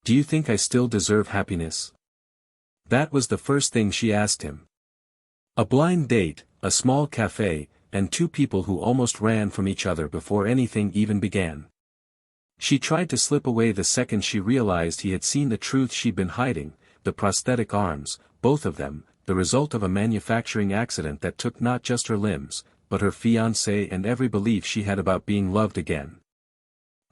Do you think I still deserve happiness? That was the first thing she asked him. A blind date, a small cafe, and two people who almost ran from each other before anything even began. She tried to slip away the second she realized he had seen the truth she'd been hiding, the prosthetic arms, both of them, the result of a manufacturing accident that took not just her limbs, but her fiancé and every belief she had about being loved again.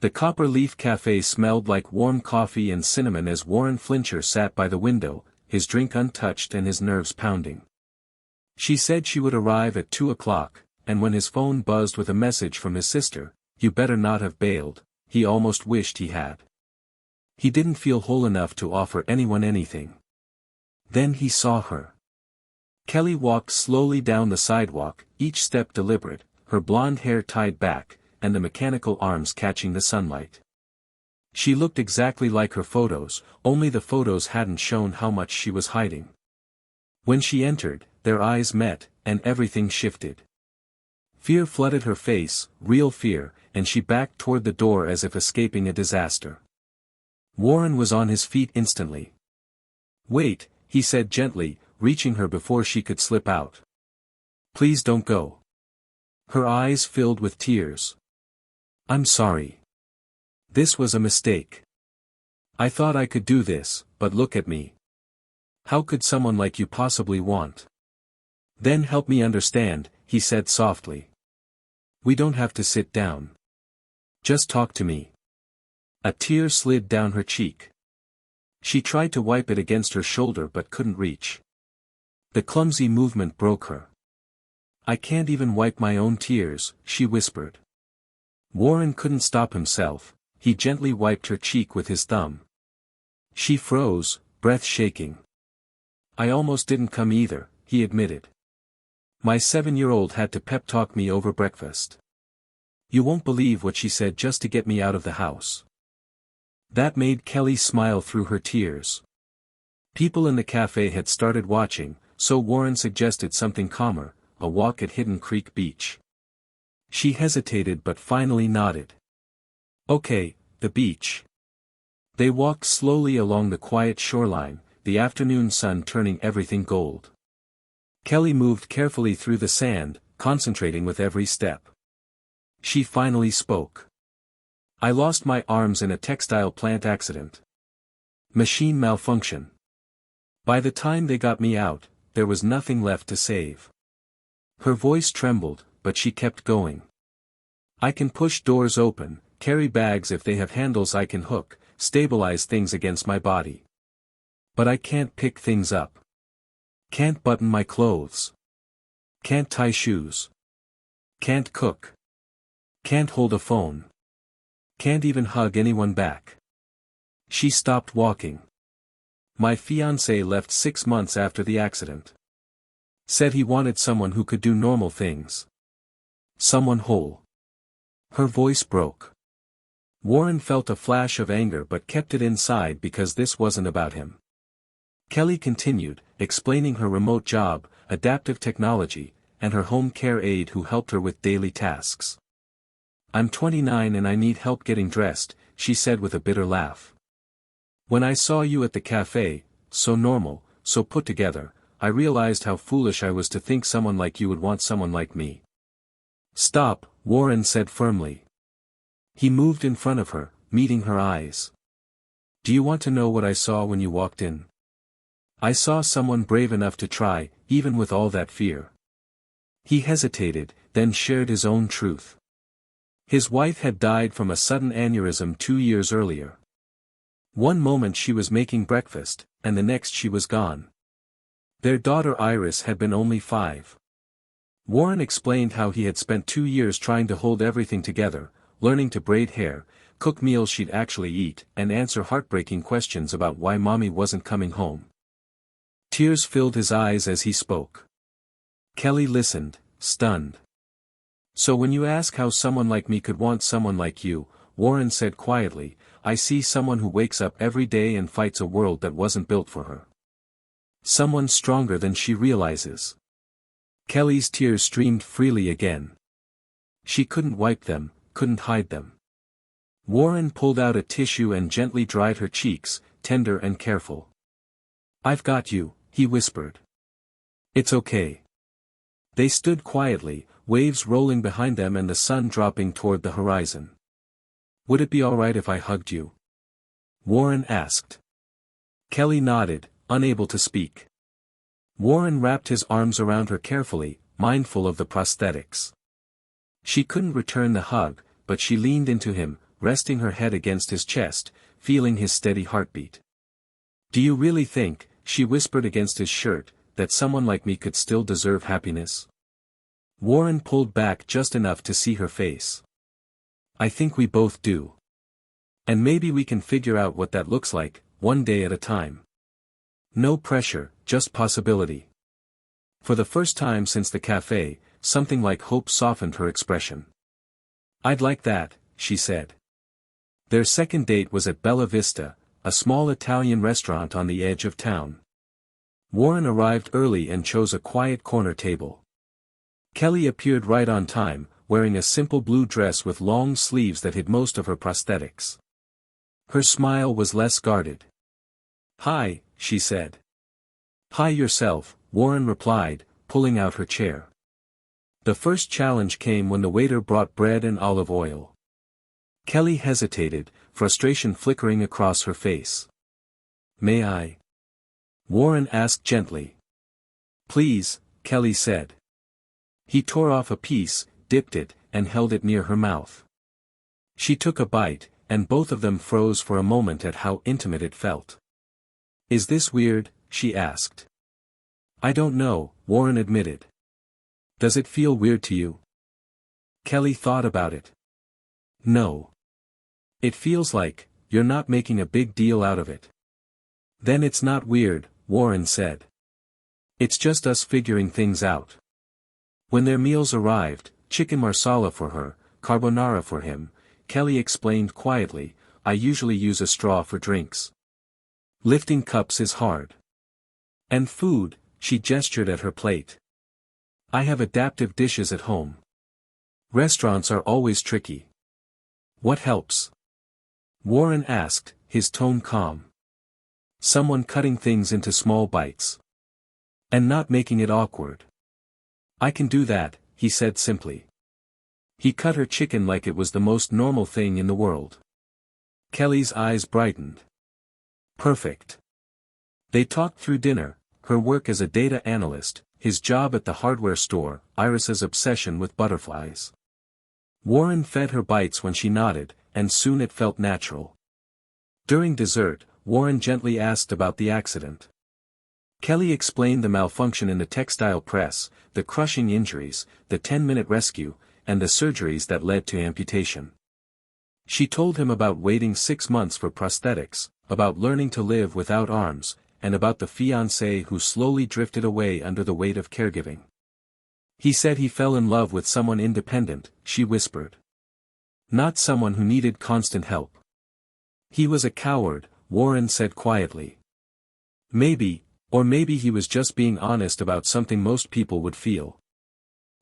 The Copper Leaf Cafe smelled like warm coffee and cinnamon as Warren Flincher sat by the window, his drink untouched and his nerves pounding. She said she would arrive at 2 o'clock, and when his phone buzzed with a message from his sister, "You better not have bailed," he almost wished he had. He didn't feel whole enough to offer anyone anything. Then he saw her. Kelly walked slowly down the sidewalk, each step deliberate, her blonde hair tied back, and the mechanical arms catching the sunlight. She looked exactly like her photos, only the photos hadn't shown how much she was hiding. When she entered, their eyes met, and everything shifted. Fear flooded her face, real fear, and she backed toward the door as if escaping a disaster. Warren was on his feet instantly. "Wait," he said gently, reaching her before she could slip out. "Please don't go." Her eyes filled with tears. "I'm sorry. This was a mistake. I thought I could do this, but look at me. How could someone like you possibly want?" "Then help me understand," he said softly. "We don't have to sit down. Just talk to me." A tear slid down her cheek. She tried to wipe it against her shoulder but couldn't reach. The clumsy movement broke her. "I can't even wipe my own tears," she whispered. Warren couldn't stop himself, he gently wiped her cheek with his thumb. She froze, breath shaking. "I almost didn't come either," he admitted. "My 7-year-old had to pep talk me over breakfast. You won't believe what she said just to get me out of the house." That made Kelly smile through her tears. People in the cafe had started watching, so Warren suggested something calmer, a walk at Hidden Creek Beach. She hesitated but finally nodded. "Okay, the beach." They walked slowly along the quiet shoreline, the afternoon sun turning everything gold. Kelly moved carefully through the sand, concentrating with every step. She finally spoke. "I lost my arms in a textile plant accident. Machine malfunction. By the time they got me out, there was nothing left to save." Her voice trembled, but she kept going. "I can push doors open, carry bags if they have handles I can hook, stabilize things against my body. But I can't pick things up. Can't button my clothes. Can't tie shoes. Can't cook. Can't hold a phone. Can't even hug anyone back." She stopped walking. "My fiancé left 6 months after the accident. Said he wanted someone who could do normal things. Someone whole." Her voice broke. Warren felt a flash of anger but kept it inside because this wasn't about him. Kelly continued, explaining her remote job, adaptive technology, and her home care aide who helped her with daily tasks. "I'm 29 and I need help getting dressed," she said with a bitter laugh. "When I saw you at the cafe, so normal, so put together, I realized how foolish I was to think someone like you would want someone like me." "Stop," Warren said firmly. He moved in front of her, meeting her eyes. "Do you want to know what I saw when you walked in? I saw someone brave enough to try, even with all that fear." He hesitated, then shared his own truth. His wife had died from a sudden aneurysm 2 years earlier. One moment she was making breakfast, and the next she was gone. Their daughter Iris had been only 5. Warren explained how he had spent 2 years trying to hold everything together, learning to braid hair, cook meals she'd actually eat, and answer heartbreaking questions about why mommy wasn't coming home. Tears filled his eyes as he spoke. Kelly listened, stunned. "So when you ask how someone like me could want someone like you," Warren said quietly, "I see someone who wakes up every day and fights a world that wasn't built for her. Someone stronger than she realizes." Kelly's tears streamed freely again. She couldn't wipe them, couldn't hide them. Warren pulled out a tissue and gently dried her cheeks, tender and careful. "I've got you," he whispered. "It's okay." They stood quietly, waves rolling behind them and the sun dropping toward the horizon. "Would it be alright if I hugged you?" Warren asked. Kelly nodded, unable to speak. Warren wrapped his arms around her carefully, mindful of the prosthetics. She couldn't return the hug, but she leaned into him, resting her head against his chest, feeling his steady heartbeat. "Do you really think," she whispered against his shirt, "that someone like me could still deserve happiness?" Warren pulled back just enough to see her face. "I think we both do. And maybe we can figure out what that looks like, one day at a time. No pressure, just possibility." For the first time since the cafe, something like hope softened her expression. "I'd like that," she said. Their second date was at Bella Vista, a small Italian restaurant on the edge of town. Warren arrived early and chose a quiet corner table. Kelly appeared right on time, wearing a simple blue dress with long sleeves that hid most of her prosthetics. Her smile was less guarded. "Hi," she said. "Hi yourself," Warren replied, pulling out her chair. The first challenge came when the waiter brought bread and olive oil. Kelly hesitated, frustration flickering across her face. "May I?" Warren asked gently. "Please," Kelly said. He tore off a piece, dipped it, and held it near her mouth. She took a bite, and both of them froze for a moment at how intimate it felt. "Is this weird?" she asked. "I don't know," Warren admitted. "Does it feel weird to you?" Kelly thought about it. "No. It feels like, you're not making a big deal out of it." "Then it's not weird," Warren said. "It's just us figuring things out." When their meals arrived, chicken marsala for her, carbonara for him, Kelly explained quietly, "I usually use a straw for drinks. Lifting cups is hard. And food," she gestured at her plate. "I have adaptive dishes at home. Restaurants are always tricky." "What helps?" Warren asked, his tone calm. "Someone cutting things into small bites. And not making it awkward." "I can do that," he said simply. He cut her chicken like it was the most normal thing in the world. Kelly's eyes brightened. Perfect. They talked through dinner, her work as a data analyst, his job at the hardware store, Iris's obsession with butterflies. Warren fed her bites when she nodded, and soon it felt natural. During dessert, Warren gently asked about the accident. Kelly explained the malfunction in the textile press, the crushing injuries, the 10-minute rescue, and the surgeries that led to amputation. She told him about waiting 6 months for prosthetics, about learning to live without arms, and about the fiancé who slowly drifted away under the weight of caregiving. "He said he fell in love with someone independent," she whispered. "Not someone who needed constant help." "He was a coward," Warren said quietly. "Maybe, or maybe he was just being honest about something most people would feel."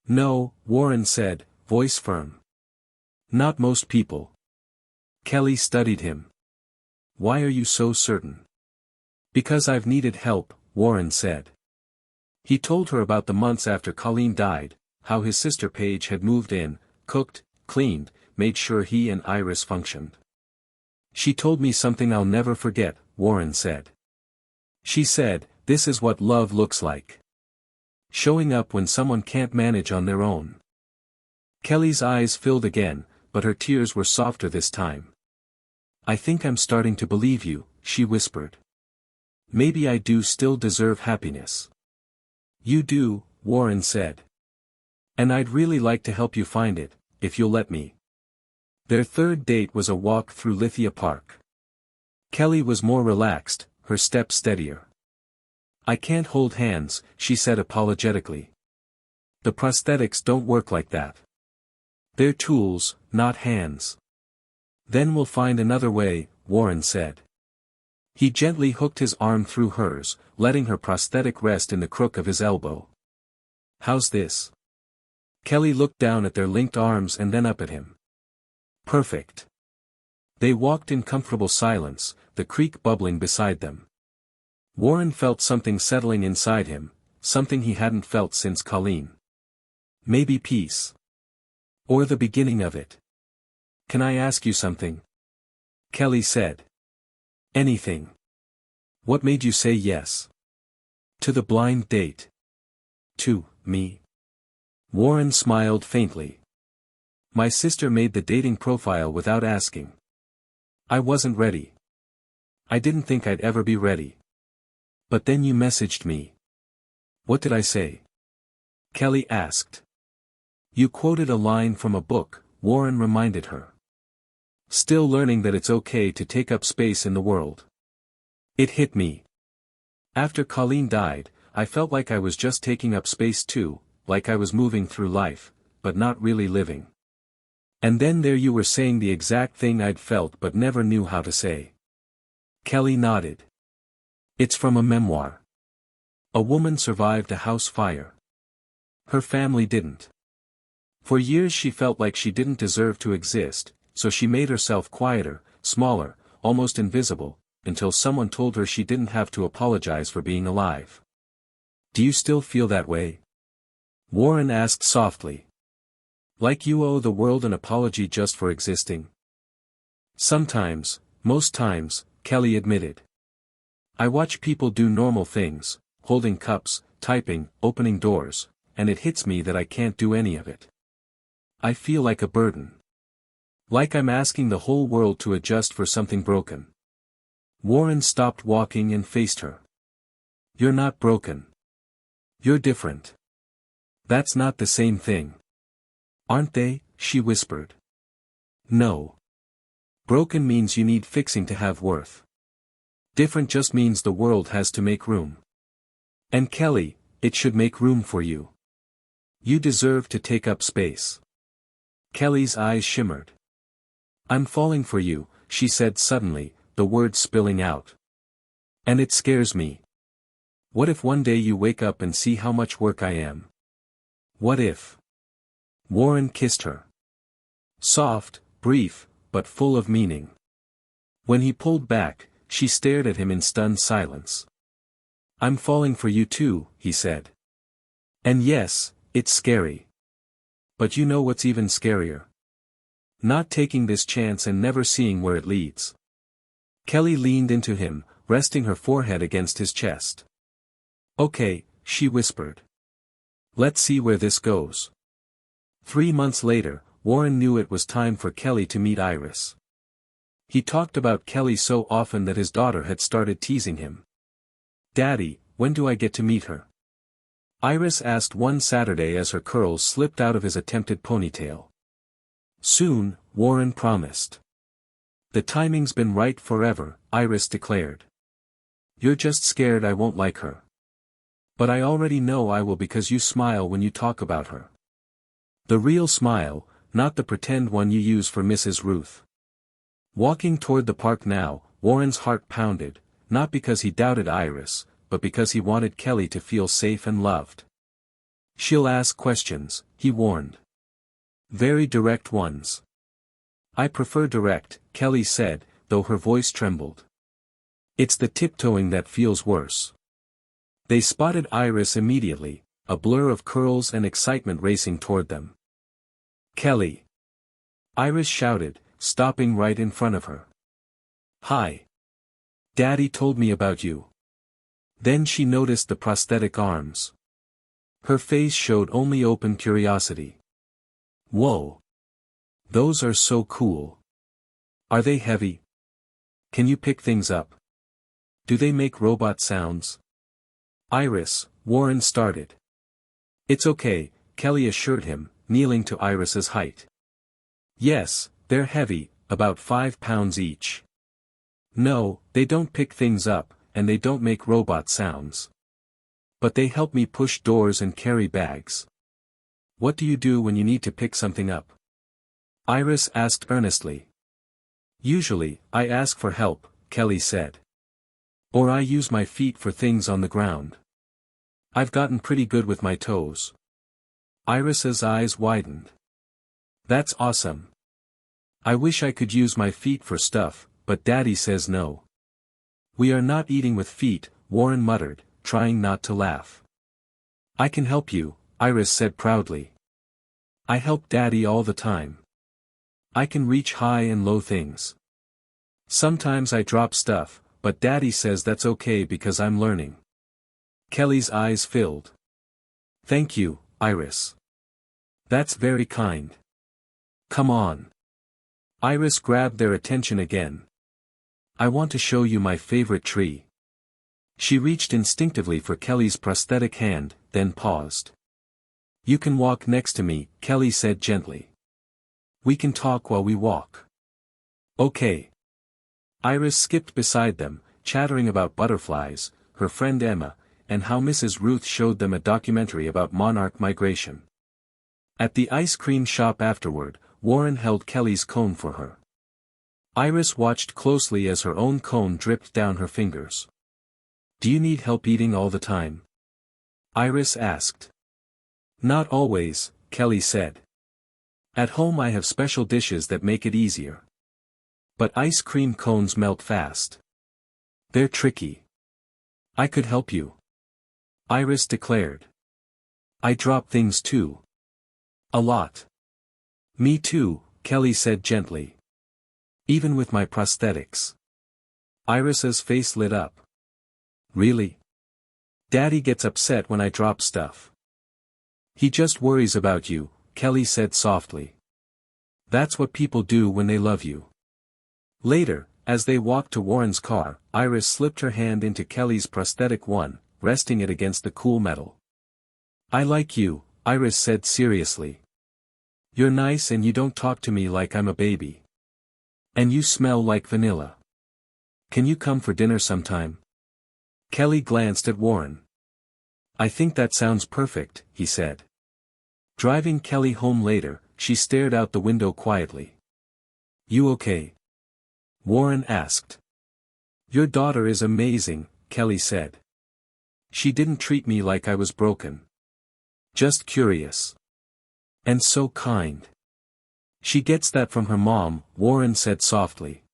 "No," Warren said, voice firm. "Not most people." Kelly studied him. "Why are you so certain?" "Because I've needed help," Warren said. He told her about the months after Colleen died, how his sister Paige had moved in, cooked, cleaned, made sure he and Iris functioned. "She told me something I'll never forget," Warren said. "She said, this is what love looks like. Showing up when someone can't manage on their own." Kelly's eyes filled again, but her tears were softer this time. "I think I'm starting to believe you," she whispered. "Maybe I do still deserve happiness." "You do," Warren said. "And I'd really like to help you find it, if you'll let me." Their third date was a walk through Lithia Park. Kelly was more relaxed, her step steadier. "I can't hold hands," she said apologetically. "The prosthetics don't work like that. They're tools, not hands." "Then we'll find another way," Warren said. He gently hooked his arm through hers, letting her prosthetic rest in the crook of his elbow. "How's this?" Kelly looked down at their linked arms and then up at him. "Perfect. They walked in comfortable silence, the creek bubbling beside them. Warren felt something settling inside him, something he hadn't felt since Colleen. Maybe peace. Or the beginning of it. "Can I ask you something?" Kelly said. "Anything." "What made you say yes?" "To the blind date." "To me?" Warren smiled faintly. "My sister made the dating profile without asking. I wasn't ready. I didn't think I'd ever be ready. But then you messaged me." "What did I say?" Kelly asked. "You quoted a line from a book," Warren reminded her. "Still learning that it's okay to take up space in the world." It hit me. After Colleen died, I felt like I was just taking up space too, like I was moving through life, but not really living. And then there you were saying the exact thing I'd felt but never knew how to say. Kelly nodded. "It's from a memoir. A woman survived a house fire. Her family didn't. For years she felt like she didn't deserve to exist, so she made herself quieter, smaller, almost invisible, until someone told her she didn't have to apologize for being alive." "Do you still feel that way?" Warren asked softly. "Like you owe the world an apology just for existing?" "Sometimes, most times," Kelly admitted. "I watch people do normal things, holding cups, typing, opening doors, and it hits me that I can't do any of it. I feel like a burden. Like I'm asking the whole world to adjust for something broken." Warren stopped walking and faced her. "You're not broken. You're different. That's not the same thing." "Aren't they?" she whispered. "No. Broken means you need fixing to have worth. Different just means the world has to make room. And Kelly, it should make room for you. You deserve to take up space." Kelly's eyes shimmered. "I'm falling for you," she said suddenly, the words spilling out. "And it scares me. What if one day you wake up and see how much work I am? What if?" Warren kissed her. Soft, brief, but full of meaning. When he pulled back, she stared at him in stunned silence. "I'm falling for you too," he said. "And yes, it's scary. But you know what's even scarier? Not taking this chance and never seeing where it leads." Kelly leaned into him, resting her forehead against his chest. "Okay," she whispered. "Let's see where this goes." 3 months later, Warren knew it was time for Kelly to meet Iris. He talked about Kelly so often that his daughter had started teasing him. "Daddy, when do I get to meet her?" Iris asked one Saturday as her curls slipped out of his attempted ponytail. "Soon," Warren promised. "The timing's been right forever," Iris declared. "You're just scared I won't like her. But I already know I will because you smile when you talk about her. The real smile, not the pretend one you use for Mrs. Ruth." Walking toward the park now, Warren's heart pounded, not because he doubted Iris, but because he wanted Kelly to feel safe and loved. "She'll ask questions," he warned. "Very direct ones." "I prefer direct," Kelly said, though her voice trembled. "It's the tiptoeing that feels worse." They spotted Iris immediately, a blur of curls and excitement racing toward them. "Kelly!" Iris shouted, stopping right in front of her. "Hi. Daddy told me about you." Then she noticed the prosthetic arms. Her face showed only open curiosity. "Whoa. Those are so cool. Are they heavy? Can you pick things up? Do they make robot sounds?" "Iris," Warren started. "It's okay," Kelly assured him, kneeling to Iris's height. "Yes, they're heavy, about 5 pounds each. No, they don't pick things up, and they don't make robot sounds. But they help me push doors and carry bags." "What do you do when you need to pick something up?" Iris asked earnestly. "Usually, I ask for help," Kelly said. "Or I use my feet for things on the ground. I've gotten pretty good with my toes." Iris's eyes widened. "That's awesome. I wish I could use my feet for stuff, but Daddy says no. We are not eating with feet, Warren muttered, trying not to laugh. I can help you, Iris said proudly. I help Daddy all the time. I can reach high and low things. Sometimes I drop stuff, but Daddy says that's okay because I'm learning. Kelly's eyes filled. Thank you, Iris. That's very kind. Come on. Iris grabbed their attention again. I want to show you my favorite tree. She reached instinctively for Kelly's prosthetic hand, then paused. You can walk next to me, Kelly said gently. We can talk while we walk. Okay. Iris skipped beside them, chattering about butterflies, her friend Emma, and how Mrs. Ruth showed them a documentary about monarch migration. At the ice cream shop afterward, Warren held Kelly's cone for her. Iris watched closely as her own cone dripped down her fingers. Do you need help eating all the time? Iris asked. Not always, Kelly said. At home I have special dishes that make it easier. But ice cream cones melt fast. They're tricky. I could help you. Iris declared. I drop things too. A lot. Me too, Kelly said gently. Even with my prosthetics. Iris's face lit up. Really? Daddy gets upset when I drop stuff. He just worries about you, Kelly said softly. That's what people do when they love you. Later, as they walked to Warren's car, Iris slipped her hand into Kelly's prosthetic one, resting it against the cool metal. I like you, Iris said seriously. You're nice and you don't talk to me like I'm a baby. And you smell like vanilla. Can you come for dinner sometime? Kelly glanced at Warren. I think that sounds perfect, he said. Driving Kelly home later, she stared out the window quietly. You okay? Warren asked. Your daughter is amazing, Kelly said. She didn't treat me like I was broken. Just curious. And so kind. She gets that from her mom, Warren said softly.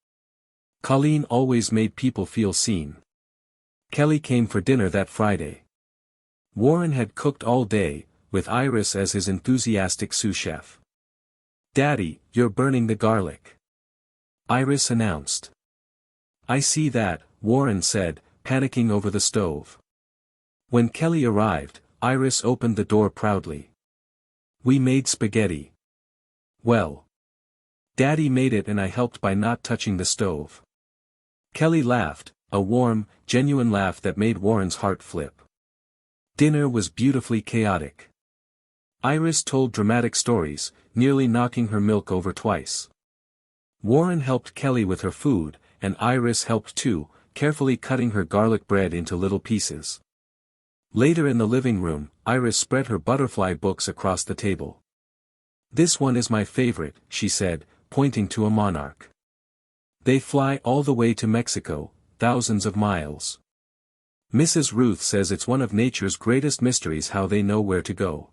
Colleen always made people feel seen. Kelly came for dinner that Friday. Warren had cooked all day, with Iris as his enthusiastic sous chef. Daddy, you're burning the garlic. Iris announced. I see that, Warren said, panicking over the stove. When Kelly arrived, Iris opened the door proudly. We made spaghetti. Well. Daddy made it and I helped by not touching the stove. Kelly laughed, a warm, genuine laugh that made Warren's heart flip. Dinner was beautifully chaotic. Iris told dramatic stories, nearly knocking her milk over twice. Warren helped Kelly with her food, and Iris helped too, carefully cutting her garlic bread into little pieces. Later in the living room, Iris spread her butterfly books across the table. This one is my favorite, she said, pointing to a monarch. They fly all the way to Mexico, thousands of miles. Mrs. Ruth says it's one of nature's greatest mysteries how they know where to go.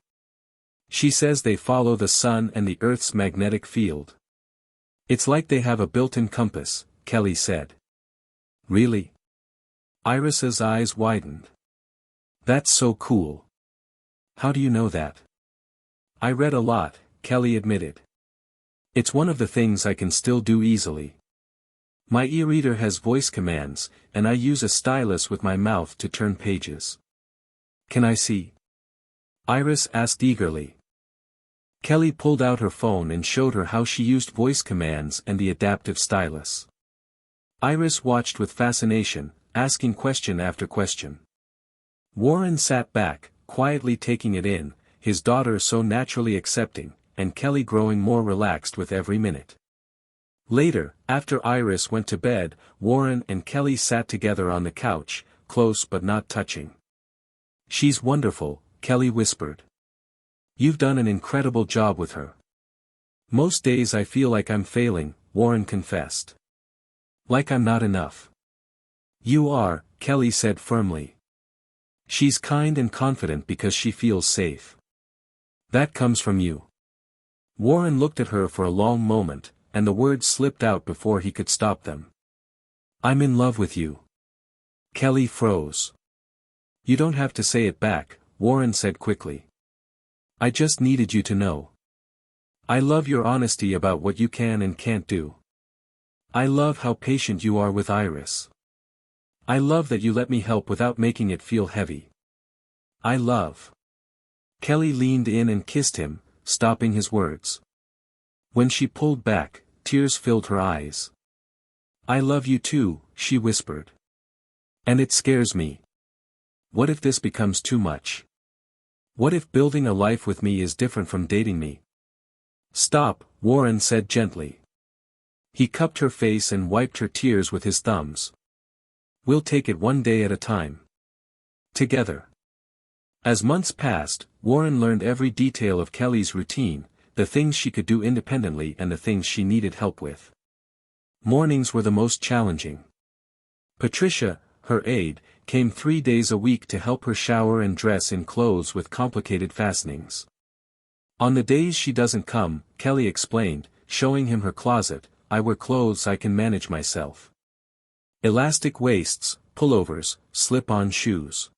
She says they follow the sun and the Earth's magnetic field. It's like they have a built-in compass, Kelly said. Really? Iris's eyes widened. That's so cool. How do you know that? I read a lot, Kelly admitted. It's one of the things I can still do easily. My e-reader has voice commands, and I use a stylus with my mouth to turn pages. Can I see? Iris asked eagerly. Kelly pulled out her phone and showed her how she used voice commands and the adaptive stylus. Iris watched with fascination, asking question after question. Warren sat back, quietly taking it in, his daughter so naturally accepting, and Kelly growing more relaxed with every minute. Later, after Iris went to bed, Warren and Kelly sat together on the couch, close but not touching. She's wonderful, Kelly whispered. You've done an incredible job with her. Most days I feel like I'm failing, Warren confessed. Like I'm not enough. You are, Kelly said firmly. She's kind and confident because she feels safe. That comes from you. Warren looked at her for a long moment, and the words slipped out before he could stop them. "I'm in love with you." Kelly froze. "You don't have to say it back," Warren said quickly. "I just needed you to know. I love your honesty about what you can and can't do. I love how patient you are with Iris. I love that you let me help without making it feel heavy. I love." Kelly leaned in and kissed him, stopping his words. When she pulled back, tears filled her eyes. "I love you too," she whispered. "And it scares me. What if this becomes too much? What if building a life with me is different from dating me?" "Stop," Warren said gently. He cupped her face and wiped her tears with his thumbs. "We'll take it one day at a time. Together." As months passed, Warren learned every detail of Kelly's routine, the things she could do independently and the things she needed help with. Mornings were the most challenging. Patricia, her aide, came 3 days a week to help her shower and dress in clothes with complicated fastenings. "On the days she doesn't come," Kelly explained, showing him her closet, "I wear clothes I can manage myself. Elastic waists, pullovers, slip-on shoes."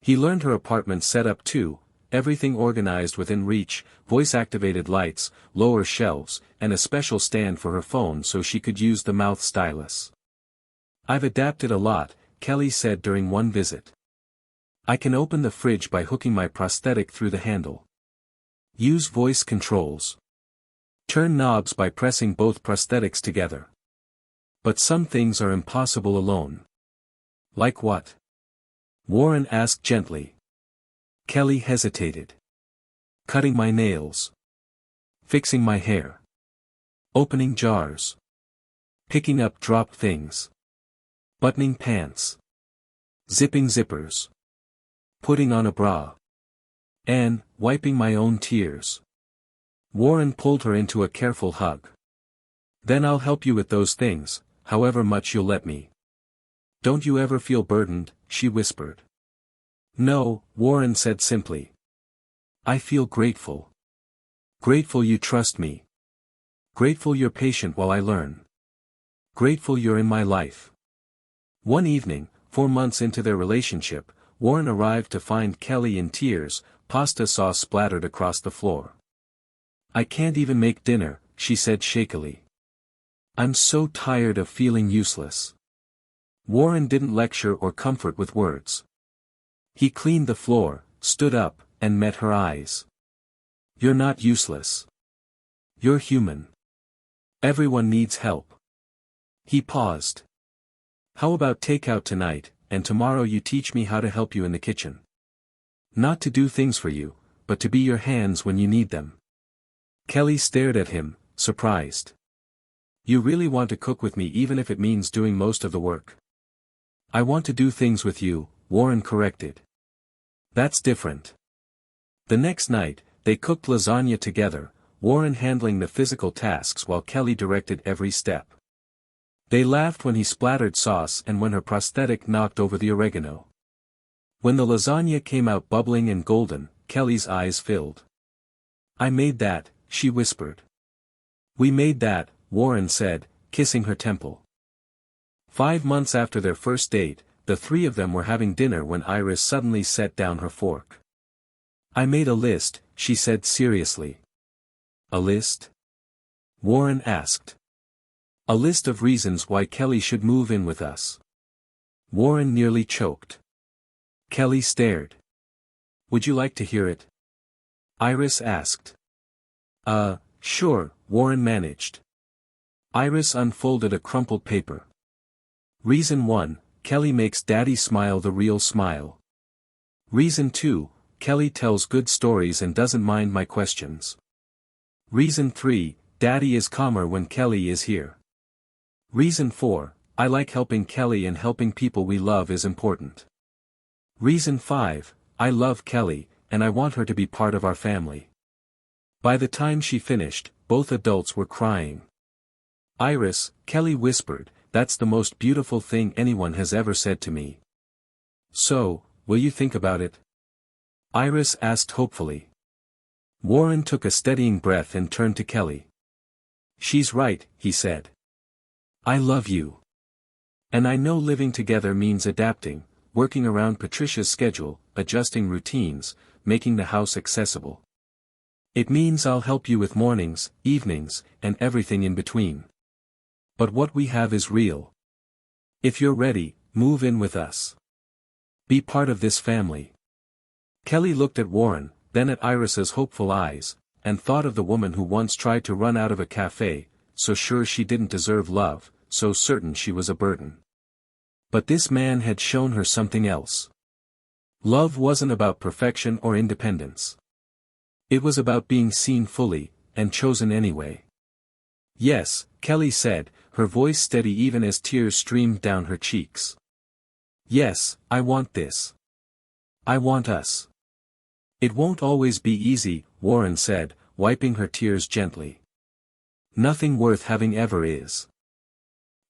He learned her apartment setup too, everything organized within reach, voice-activated lights, lower shelves, and a special stand for her phone so she could use the mouth stylus. "I've adapted a lot," Kelly said during one visit. "I can open the fridge by hooking my prosthetic through the handle. Use voice controls. Turn knobs by pressing both prosthetics together. But some things are impossible alone." "Like what?" Warren asked gently. Kelly hesitated. "Cutting my nails. Fixing my hair. Opening jars. Picking up dropped things. Buttoning pants. Zipping zippers. Putting on a bra. And, wiping my own tears." Warren pulled her into a careful hug. "Then I'll help you with those things, however much you'll let me." "Don't you ever feel burdened?" she whispered. "No," Warren said simply. "I feel grateful. Grateful you trust me. Grateful you're patient while I learn. Grateful you're in my life." One evening, 4 months into their relationship, Warren arrived to find Kelly in tears, pasta sauce splattered across the floor. "I can't even make dinner," she said shakily. "I'm so tired of feeling useless." Warren didn't lecture or comfort with words. He cleaned the floor, stood up, and met her eyes. "You're not useless. You're human. Everyone needs help." He paused. "How about takeout tonight, and tomorrow you teach me how to help you in the kitchen? Not to do things for you, but to be your hands when you need them." Kelly stared at him, surprised. "You really want to cook with me even if it means doing most of the work?" "I want to do things with you," Warren corrected. "That's different." The next night, they cooked lasagna together, Warren handling the physical tasks while Kelly directed every step. They laughed when he splattered sauce and when her prosthetic knocked over the oregano. When the lasagna came out bubbling and golden, Kelly's eyes filled. "I made that," she whispered. "We made that," Warren said, kissing her temple. 5 months after their first date, the three of them were having dinner when Iris suddenly set down her fork. "I made a list," she said seriously. "A list?" Warren asked. "A list of reasons why Kelly should move in with us." Warren nearly choked. Kelly stared. "Would you like to hear it?" Iris asked. Sure," Warren managed. Iris unfolded a crumpled paper. Reason 1, Kelly makes Daddy smile the real smile. Reason 2, Kelly tells good stories and doesn't mind my questions. Reason 3, Daddy is calmer when Kelly is here. Reason 4, I like helping Kelly and helping people we love is important. Reason 5, I love Kelly, and I want her to be part of our family. By the time she finished, both adults were crying. "Iris," Kelly whispered, "that's the most beautiful thing anyone has ever said to me. So, will you think about it?" Iris asked hopefully. Warren took a steadying breath and turned to Kelly. She's right, he said. I love you. And I know living together means adapting, working around Patricia's schedule, adjusting routines, making the house accessible. It means I'll help you with mornings, evenings, and everything in between. But what we have is real. If you're ready, move in with us. Be part of this family. Kelly looked at Warren, then at Iris's hopeful eyes, and thought of the woman who once tried to run out of a cafe, so sure she didn't deserve love, so certain she was a burden. But this man had shown her something else. Love wasn't about perfection or independence. It was about being seen fully, and chosen anyway. Yes, Kelly said, her voice steady even as tears streamed down her cheeks. Yes, I want this. I want us. It won't always be easy, Warren said, wiping her tears gently. Nothing worth having ever is.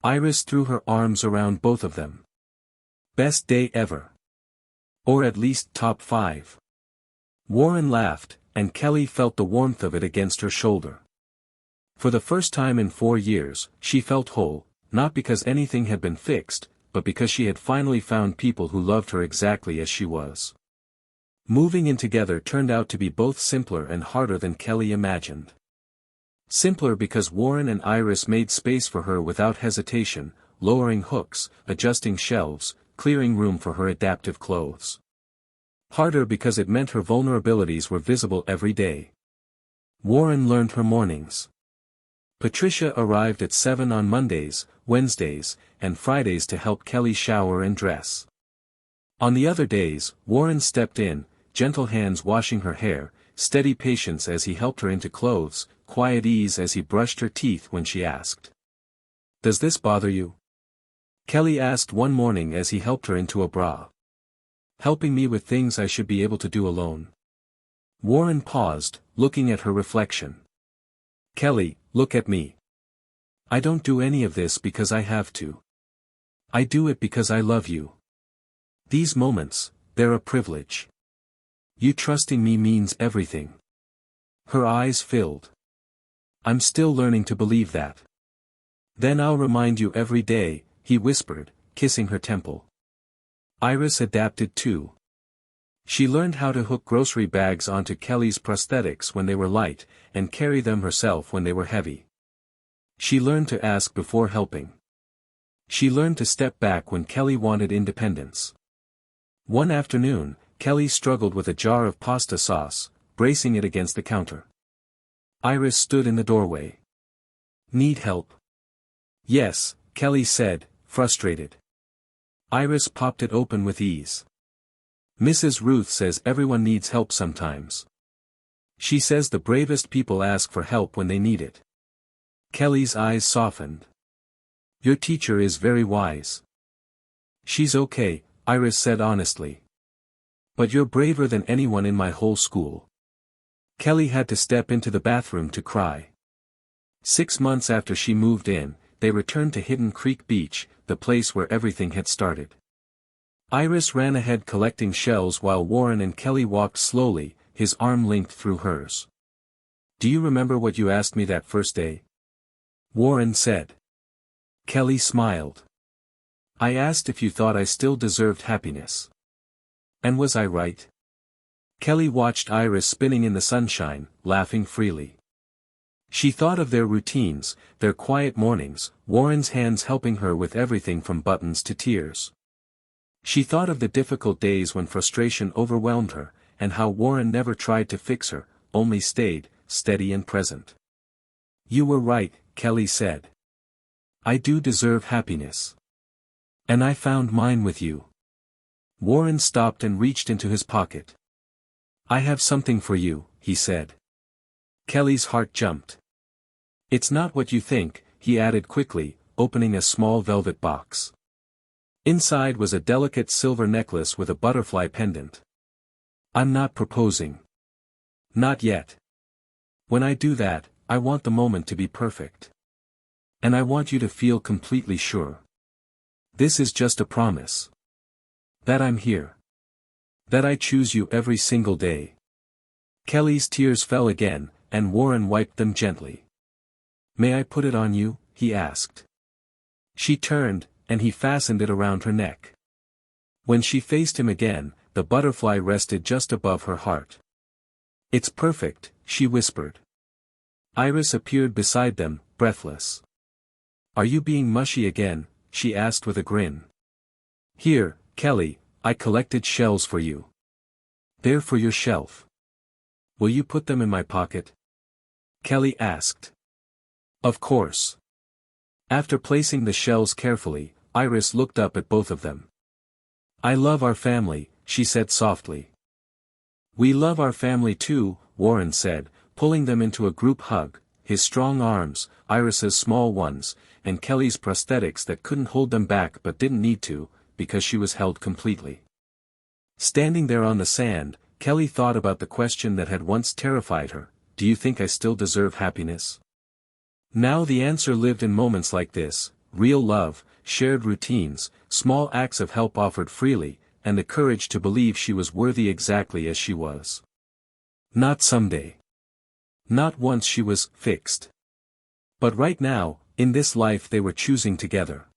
Iris threw her arms around both of them. Best day ever. Or at least top 5. Warren laughed, and Kelly felt the warmth of it against her shoulder. For the first time in 4 years, she felt whole, not because anything had been fixed, but because she had finally found people who loved her exactly as she was. Moving in together turned out to be both simpler and harder than Kelly imagined. Simpler because Warren and Iris made space for her without hesitation, lowering hooks, adjusting shelves, clearing room for her adaptive clothes. Harder because it meant her vulnerabilities were visible every day. Warren learned her mornings. Patricia arrived at 7 on Mondays, Wednesdays, and Fridays to help Kelly shower and dress. On the other days, Warren stepped in, gentle hands washing her hair, steady patience as he helped her into clothes, quiet ease as he brushed her teeth when she asked. "Does this bother you?" Kelly asked one morning as he helped her into a bra. "Helping me with things I should be able to do alone." Warren paused, looking at her reflection. "Kelly, look at me. I don't do any of this because I have to. I do it because I love you. These moments, they're a privilege. You trusting me means everything." Her eyes filled. "I'm still learning to believe that." "Then I'll remind you every day," he whispered, kissing her temple. Iris adapted too. She learned how to hook grocery bags onto Kelly's prosthetics when they were light, and carry them herself when they were heavy. She learned to ask before helping. She learned to step back when Kelly wanted independence. One afternoon, Kelly struggled with a jar of pasta sauce, bracing it against the counter. Iris stood in the doorway. "Need help?" "Yes," Kelly said, frustrated. Iris popped it open with ease. "Mrs. Ruth says everyone needs help sometimes. She says the bravest people ask for help when they need it." Kelly's eyes softened. "Your teacher is very wise." "She's okay," Iris said honestly. "But you're braver than anyone in my whole school." Kelly had to step into the bathroom to cry. 6 months after she moved in, they returned to Hidden Creek Beach, the place where everything had started. Iris ran ahead collecting shells while Warren and Kelly walked slowly, his arm linked through hers. "Do you remember what you asked me that first day?" Warren said. Kelly smiled. "I asked if you thought I still deserved happiness. And was I right?" Kelly watched Iris spinning in the sunshine, laughing freely. She thought of their routines, their quiet mornings, Warren's hands helping her with everything from buttons to tears. She thought of the difficult days when frustration overwhelmed her, and how Warren never tried to fix her, only stayed, steady and present. "You were right," Kelly said. "I do deserve happiness. And I found mine with you." Warren stopped and reached into his pocket. "I have something for you," he said. Kelly's heart jumped. "It's not what you think," he added quickly, opening a small velvet box. Inside was a delicate silver necklace with a butterfly pendant. "I'm not proposing. Not yet. When I do that, I want the moment to be perfect. And I want you to feel completely sure. This is just a promise. That I'm here. That I choose you every single day." Kelly's tears fell again, and Warren wiped them gently. May I put it on you? He asked. She turned, and he fastened it around her neck. When she faced him again, the butterfly rested just above her heart. It's perfect, she whispered. Iris appeared beside them, breathless. Are you being mushy again? She asked with a grin. Here, Kelly, I collected shells for you. They're for your shelf. Will you put them in my pocket? Kelly asked. Of course. After placing the shells carefully, Iris looked up at both of them. I love our family, she said softly. We love our family too, Warren said, pulling them into a group hug, his strong arms, Iris's small ones, and Kelly's prosthetics that couldn't hold them back but didn't need to, because she was held completely. Standing there on the sand, Kelly thought about the question that had once terrified her, do you think I still deserve happiness? Now the answer lived in moments like this, real love, shared routines, small acts of help offered freely, and the courage to believe she was worthy exactly as she was. Not someday. Not once she was fixed. But right now, in this life they were choosing together.